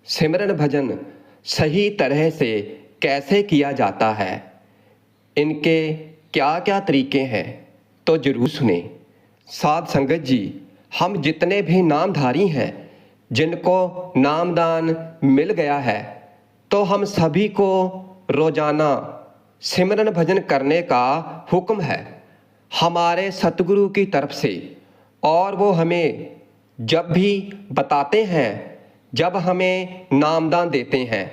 सिमरन भजन सही तरह से कैसे किया जाता है, इनके क्या क्या तरीके हैं, तो जरूर सुने। साध संगत जी, हम जितने भी नामधारी हैं, जिनको नामदान मिल गया है, तो हम सभी को रोजाना सिमरन भजन करने का हुक्म है हमारे सतगुरु की तरफ से। और वो हमें जब भी बताते हैं, जब हमें नामदान देते हैं,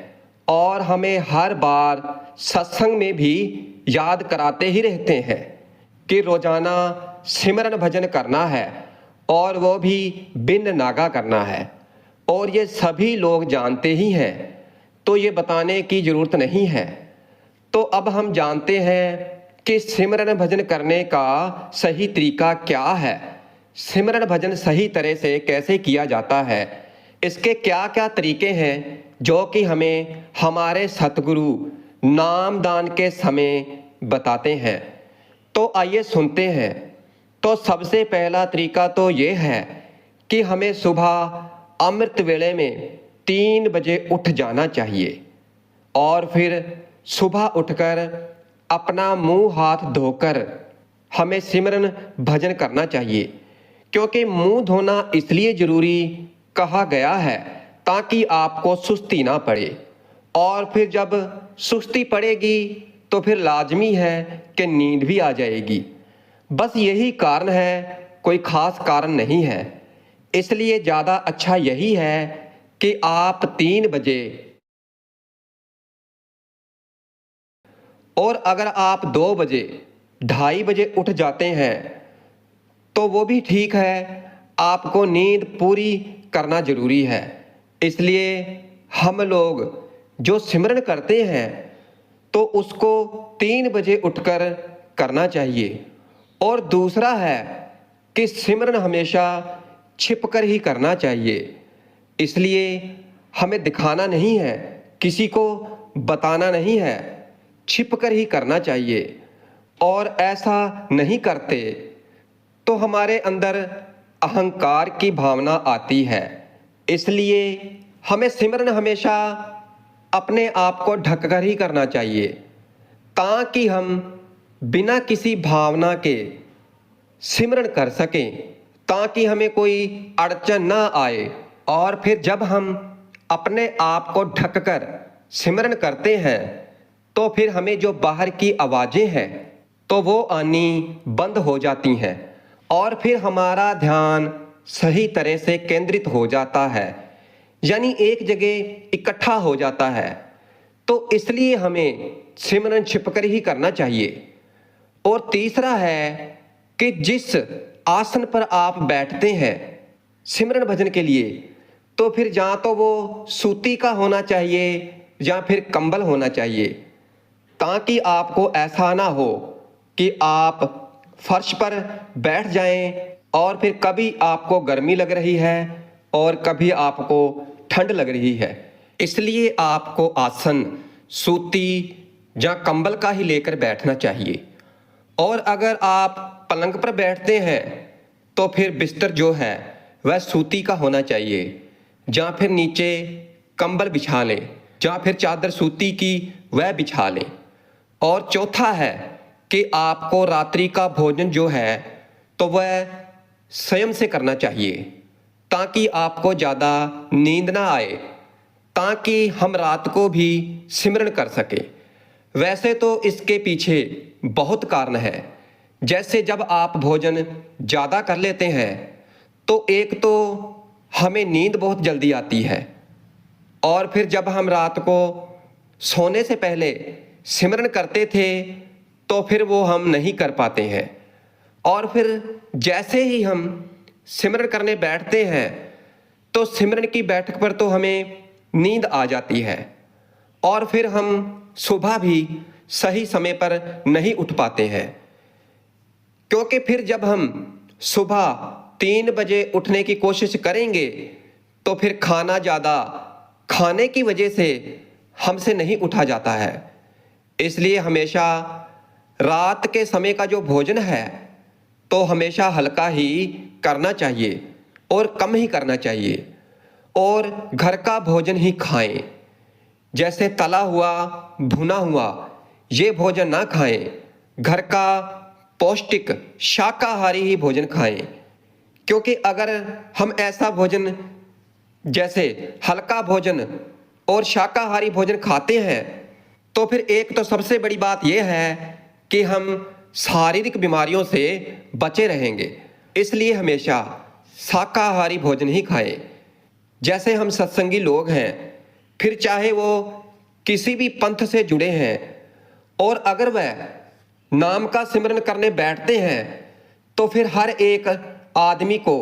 और हमें हर बार सत्संग में भी याद कराते ही रहते हैं कि रोजाना सिमरन भजन करना है, और वो भी बिन नागा करना है। और ये सभी लोग जानते ही हैं, तो ये बताने की जरूरत नहीं है। तो अब हम जानते हैं कि सिमरन भजन करने का सही तरीका क्या है, सिमरन भजन सही तरह से कैसे किया जाता है, इसके क्या क्या तरीके हैं जो कि हमें हमारे सतगुरु नामदान के समय बताते हैं। तो आइए सुनते हैं। तो सबसे पहला तरीका तो ये है कि हमें सुबह अमृत वेले में 3 बजे उठ जाना चाहिए, और फिर सुबह उठकर अपना मुंह हाथ धोकर हमें सिमरन भजन करना चाहिए। क्योंकि मुंह धोना इसलिए जरूरी कहा गया है ताकि आपको सुस्ती ना पड़े, और फिर जब सुस्ती पड़ेगी तो फिर लाजमी है कि नींद भी आ जाएगी। बस यही कारण है, कोई खास कारण नहीं है। इसलिए ज़्यादा अच्छा यही है कि आप 3 बजे, और अगर आप 2 बजे 2:30 बजे उठ जाते हैं तो वो भी ठीक है, आपको नींद पूरी करना जरूरी है। इसलिए हम लोग जो सिमरन करते हैं तो उसको 3 बजे उठकर करना चाहिए। और दूसरा है कि सिमरन हमेशा छिपकर ही करना चाहिए। इसलिए हमें दिखाना नहीं है, किसी को बताना नहीं है, छिपकर ही करना चाहिए। और ऐसा नहीं करते तो हमारे अंदर अहंकार की भावना आती है। इसलिए हमें सिमरन हमेशा अपने आप को ढककर ही करना चाहिए, ताकि हम बिना किसी भावना के सिमरन कर सकें, ताकि हमें कोई अड़चन ना आए। और फिर जब हम अपने आप को ढककर सिमरन करते हैं तो फिर हमें जो बाहर की आवाज़ें हैं तो वो आनी बंद हो जाती हैं, और फिर हमारा ध्यान सही तरह से केंद्रित हो जाता है, यानी एक जगह इकट्ठा हो जाता है। तो इसलिए हमें सिमरन छिपकर ही करना चाहिए। और तीसरा है कि जिस आसन पर आप बैठते हैं सिमरन भजन के लिए, तो फिर या तो वो सूती का होना चाहिए या फिर कंबल होना चाहिए, ताकि आपको ऐसा ना हो कि आप फर्श पर बैठ जाएं और फिर कभी आपको गर्मी लग रही है और कभी आपको ठंड लग रही है। इसलिए आपको आसन सूती या कंबल का ही लेकर बैठना चाहिए। और अगर आप पलंग पर बैठते हैं तो फिर बिस्तर जो है वह सूती का होना चाहिए, या फिर नीचे कंबल बिछा लें, या फिर चादर सूती की वह बिछा लें। और चौथा है कि आपको रात्रि का भोजन जो है तो वह स्वयं से करना चाहिए, ताकि आपको ज़्यादा नींद ना आए, ताकि हम रात को भी सिमरन कर सके। वैसे तो इसके पीछे बहुत कारण है। जैसे जब आप भोजन ज़्यादा कर लेते हैं तो एक तो हमें नींद बहुत जल्दी आती है, और फिर जब हम रात को सोने से पहले सिमरन करते थे तो फिर वो हम नहीं कर पाते हैं। और फिर जैसे ही हम सिमरन करने बैठते हैं तो सिमरन की बैठक पर तो हमें नींद आ जाती है, और फिर हम सुबह भी सही समय पर नहीं उठ पाते हैं। क्योंकि फिर जब हम सुबह 3 बजे उठने की कोशिश करेंगे तो फिर खाना ज़्यादा खाने की वजह से हमसे नहीं उठा जाता है। इसलिए हमेशा रात के समय का जो भोजन है तो हमेशा हल्का ही करना चाहिए और कम ही करना चाहिए। और घर का भोजन ही खाएं। जैसे तला हुआ, भुना हुआ ये भोजन ना खाएं। घर का पौष्टिक शाकाहारी ही भोजन खाएं। क्योंकि अगर हम ऐसा भोजन जैसे हल्का भोजन और शाकाहारी भोजन खाते हैं तो फिर एक तो सबसे बड़ी बात यह है कि हम शारीरिक बीमारियों से बचे रहेंगे। इसलिए हमेशा शाकाहारी भोजन ही खाएं। जैसे हम सत्संगी लोग हैं, फिर चाहे वो किसी भी पंथ से जुड़े हैं, और अगर वह नाम का सिमरन करने बैठते हैं तो फिर हर एक आदमी को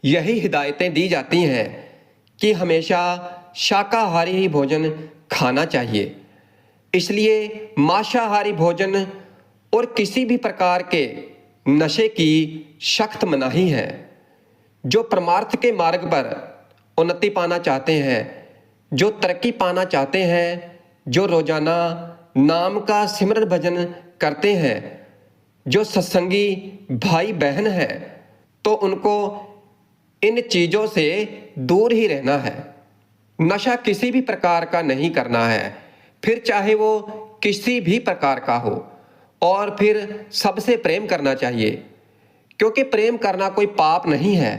यही हिदायतें दी जाती हैं कि हमेशा शाकाहारी ही भोजन खाना चाहिए। इसलिए मांसाहारी भोजन और किसी भी प्रकार के नशे की सख्त मनाही है। जो परमार्थ के मार्ग पर उन्नति पाना चाहते हैं, जो तरक्की पाना चाहते हैं, जो रोजाना नाम का सिमरन भजन करते हैं, जो सत्संगी भाई बहन हैं, तो उनको इन चीज़ों से दूर ही रहना है। नशा किसी भी प्रकार का नहीं करना है, फिर चाहे वो किसी भी प्रकार का हो। और फिर सबसे प्रेम करना चाहिए, क्योंकि प्रेम करना कोई पाप नहीं है।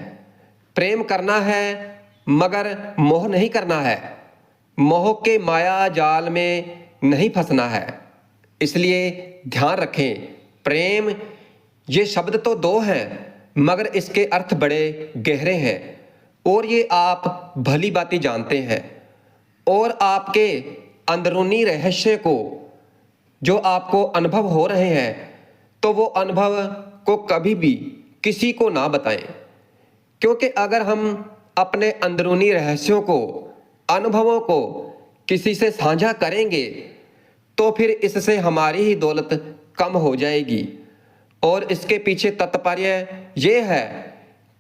प्रेम करना है मगर मोह नहीं करना है। मोह के माया जाल में नहीं फंसना है। इसलिए ध्यान रखें, प्रेम ये शब्द तो दो हैं मगर इसके अर्थ बड़े गहरे हैं, और ये आप भली बाती जानते हैं। और आपके अंदरूनी रहस्य को जो आपको अनुभव हो रहे हैं, तो वो अनुभव को कभी भी किसी को ना बताएं। क्योंकि अगर हम अपने अंदरूनी रहस्यों को, अनुभवों को किसी से साझा करेंगे तो फिर इससे हमारी ही दौलत कम हो जाएगी। और इसके पीछे तात्पर्य ये है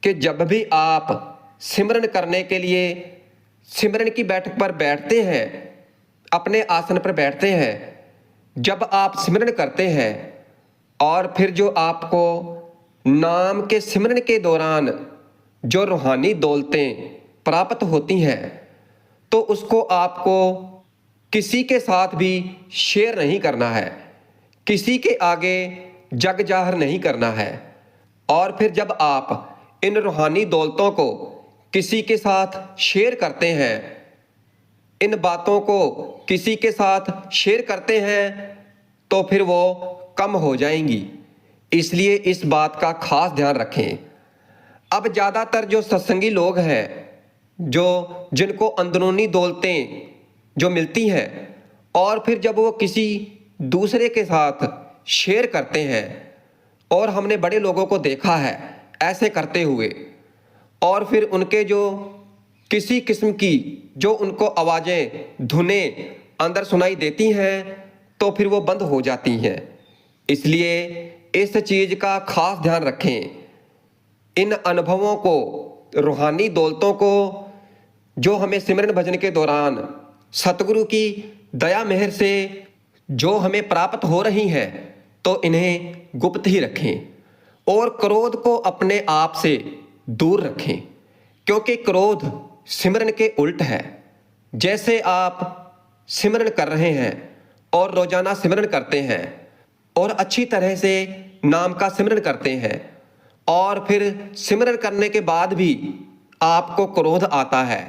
कि जब भी आप सिमरन करने के लिए सिमरन की बैठक पर बैठते हैं, अपने आसन पर बैठते हैं, जब आप सिमरन करते हैं और फिर जो आपको नाम के सिमरन के दौरान जो रूहानी दौलतें प्राप्त होती हैं, तो उसको आपको किसी के साथ भी शेयर नहीं करना है, किसी के आगे जग जाहिर नहीं करना है। और फिर जब आप इन रूहानी दौलतों को किसी के साथ शेयर करते हैं, इन बातों को किसी के साथ शेयर करते हैं, तो फिर वो कम हो जाएंगी। इसलिए इस बात का खास ध्यान रखें। अब ज़्यादातर जो सत्संगी लोग हैं, जो जिनको अंदरूनी दौलतें जो मिलती हैं, और फिर जब वो किसी दूसरे के साथ शेयर करते हैं, और हमने बड़े लोगों को देखा है ऐसे करते हुए, और फिर उनके जो किसी किस्म की जो उनको आवाज़ें, धुनें अंदर सुनाई देती हैं, तो फिर वो बंद हो जाती हैं। इसलिए इस चीज़ का खास ध्यान रखें। इन अनुभवों को, रूहानी दौलतों को जो हमें सिमरन भजन के दौरान सतगुरु की दया मेहर से जो हमें प्राप्त हो रही हैं, तो इन्हें गुप्त ही रखें और क्रोध को अपने आप से दूर रखें। क्योंकि क्रोध सिमरन के उल्ट है। जैसे आप सिमरन कर रहे हैं और रोजाना सिमरन करते हैं और अच्छी तरह से नाम का सिमरन करते हैं, और फिर सिमरन करने के बाद भी आपको क्रोध आता है,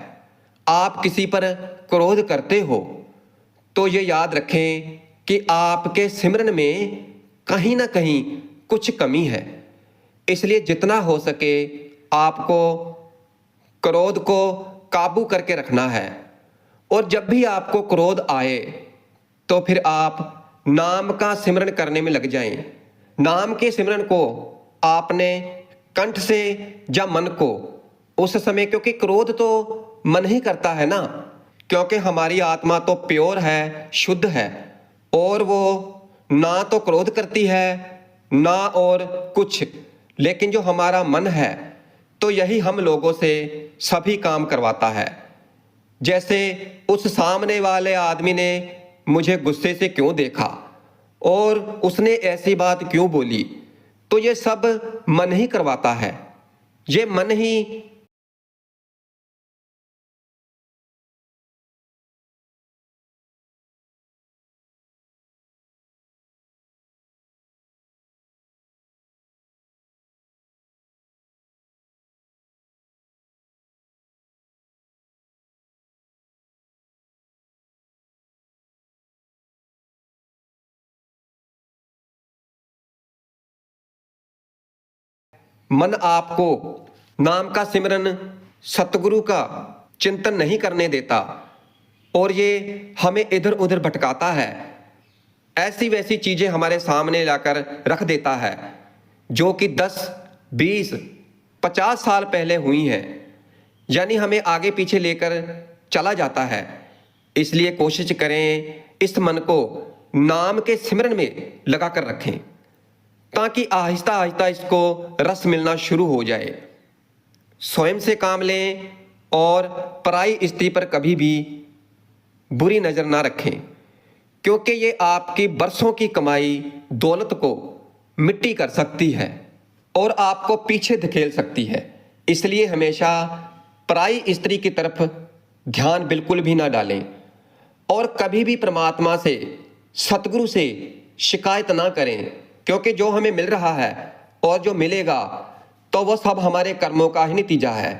आप किसी पर क्रोध करते हो, तो ये याद रखें कि आपके सिमरन में कहीं ना कहीं कुछ कमी है। इसलिए जितना हो सके आपको क्रोध को काबू करके रखना है। और जब भी आपको क्रोध आए तो फिर आप नाम का सिमरन करने में लग जाएं। नाम के सिमरन को आपने कंठ से या मन को उस समय, क्योंकि क्रोध तो मन ही करता है ना, क्योंकि हमारी आत्मा तो प्योर है, शुद्ध है, और वो ना तो क्रोध करती है ना और कुछ, लेकिन जो हमारा मन है तो यही हम लोगों से सभी काम करवाता है। जैसे उस सामने वाले आदमी ने मुझे गुस्से से क्यों देखा और उसने ऐसी बात क्यों बोली, तो ये सब मन ही करवाता है। ये मन ही मन आपको नाम का सिमरन, सतगुरु का चिंतन नहीं करने देता और ये हमें इधर उधर भटकाता है। ऐसी वैसी चीजें हमारे सामने लाकर रख देता है जो कि 10, 20, 50 साल पहले हुई हैं, यानी हमें आगे पीछे लेकर चला जाता है। इसलिए कोशिश करें इस मन को नाम के सिमरन में लगा कर रखें ताकि आहिस्ता आहिस्ता इसको रस मिलना शुरू हो जाए। स्वयं से काम लें और पराई स्त्री पर कभी भी बुरी नज़र ना रखें, क्योंकि ये आपकी बरसों की कमाई दौलत को मिट्टी कर सकती है और आपको पीछे धकेल सकती है। इसलिए हमेशा पराई स्त्री की तरफ ध्यान बिल्कुल भी ना डालें और कभी भी परमात्मा से, सतगुरु से शिकायत ना करें, क्योंकि जो हमें मिल रहा है और जो मिलेगा तो वह सब हमारे कर्मों का ही नतीजा है।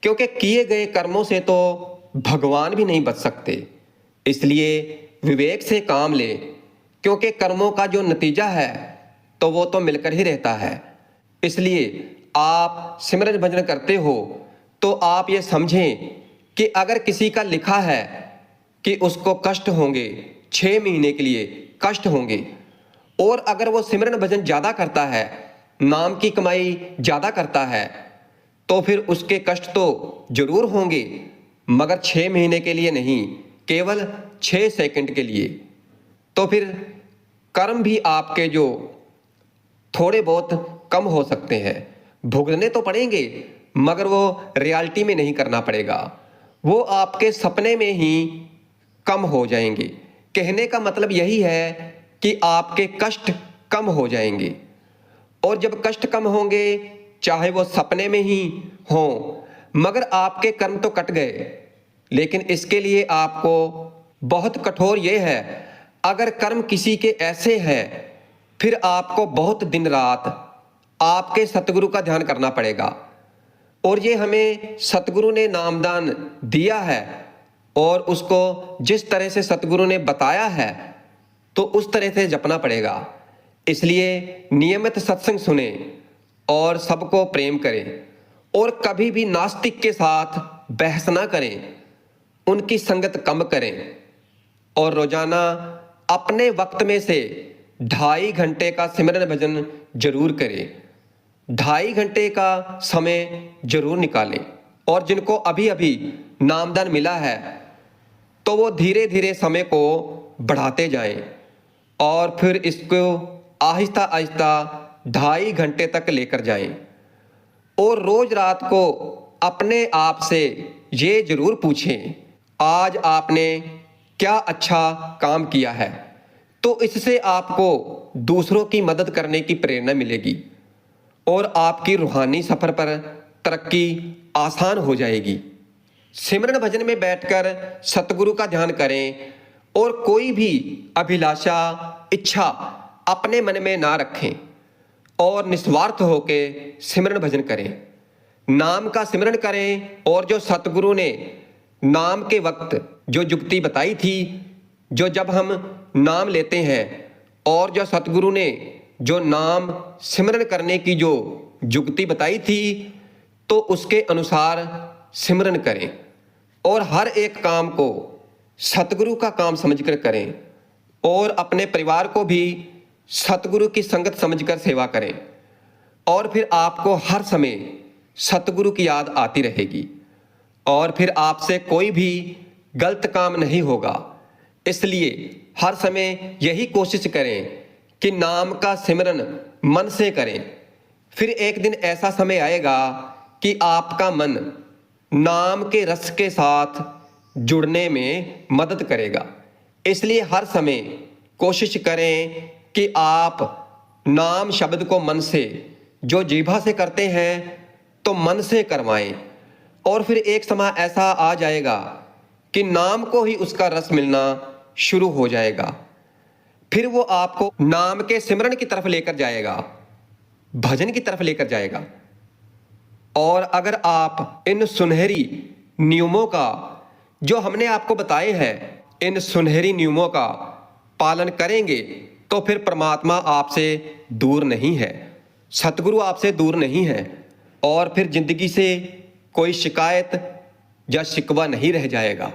क्योंकि किए गए कर्मों से तो भगवान भी नहीं बच सकते। इसलिए विवेक से काम ले, क्योंकि कर्मों का जो नतीजा है तो वो तो मिलकर ही रहता है। इसलिए आप सिमरन भजन करते हो तो आप ये समझें कि अगर किसी का लिखा है कि उसको कष्ट होंगे, 6 महीने के लिए कष्ट होंगे, और अगर वो सिमरन भजन ज़्यादा करता है, नाम की कमाई ज़्यादा करता है, तो फिर उसके कष्ट तो जरूर होंगे, मगर 6 महीने के लिए नहीं, केवल 6 सेकंड के लिए। तो फिर कर्म भी आपके जो थोड़े बहुत कम हो सकते हैं, भुगतने तो पड़ेंगे, मगर वो रियलिटी में नहीं करना पड़ेगा, वो आपके सपने में ही कम हो जाएंगे। कहने का मतलब यही है कि आपके कष्ट कम हो जाएंगे, और जब कष्ट कम होंगे, चाहे वो सपने में ही हों, मगर आपके कर्म तो कट गए। लेकिन इसके लिए आपको बहुत कठोर ये है, अगर कर्म किसी के ऐसे हैं, फिर आपको बहुत दिन रात आपके सतगुरु का ध्यान करना पड़ेगा। और ये हमें सतगुरु ने नामदान दिया है और उसको जिस तरह से सतगुरु ने बताया है तो उस तरह से जपना पड़ेगा। इसलिए नियमित सत्संग सुने और सबको प्रेम करें, और कभी भी नास्तिक के साथ बहस ना करें, उनकी संगत कम करें, और रोजाना अपने वक्त में से 2.5 घंटे का सिमरन भजन जरूर करें। 2.5 घंटे का समय जरूर निकालें। और जिनको अभी अभी नामदान मिला है तो वो धीरे धीरे समय को बढ़ाते जाएं और फिर इसको आहिस्ता आहिस्ता 2.5 घंटे तक लेकर जाएं। और रोज रात को अपने आप से ये जरूर पूछें, आज आपने क्या अच्छा काम किया है, तो इससे आपको दूसरों की मदद करने की प्रेरणा मिलेगी और आपकी रूहानी सफर पर तरक्की आसान हो जाएगी। सिमरन भजन में बैठकर सतगुरु का ध्यान करें और कोई भी अभिलाषा, इच्छा अपने मन में ना रखें और निस्वार्थ होके सिमरन भजन करें। नाम का सिमरन करें और जो सतगुरु ने नाम के वक्त जो जुक्ति बताई थी, जो जब हम नाम लेते हैं और जो सतगुरु ने जो नाम सिमरन करने की जो जुक्ति बताई थी, तो उसके अनुसार सिमरन करें और हर एक काम को सतगुरु का काम समझकर करें और अपने परिवार को भी सतगुरु की संगत समझकर सेवा करें। और फिर आपको हर समय सतगुरु की याद आती रहेगी और फिर आपसे कोई भी गलत काम नहीं होगा। इसलिए हर समय यही कोशिश करें कि नाम का सिमरन मन से करें। फिर एक दिन ऐसा समय आएगा कि आपका मन नाम के रस के साथ जुड़ने में मदद करेगा। इसलिए हर समय कोशिश करें कि आप नाम शब्द को मन से, जो जीभा से करते हैं तो मन से करवाएं, और फिर एक समय ऐसा आ जाएगा कि नाम को ही उसका रस मिलना शुरू हो जाएगा। फिर वो आपको नाम के सिमरन की तरफ लेकर जाएगा, भजन की तरफ लेकर जाएगा। और अगर आप इन सुनहरी नियमों का, जो हमने आपको बताए हैं, इन सुनहरी नियमों का पालन करेंगे तो फिर परमात्मा आपसे दूर नहीं है। सतगुरु आपसे दूर नहीं है और फिर जिंदगी से कोई शिकायत या शिकवा नहीं रह जाएगा।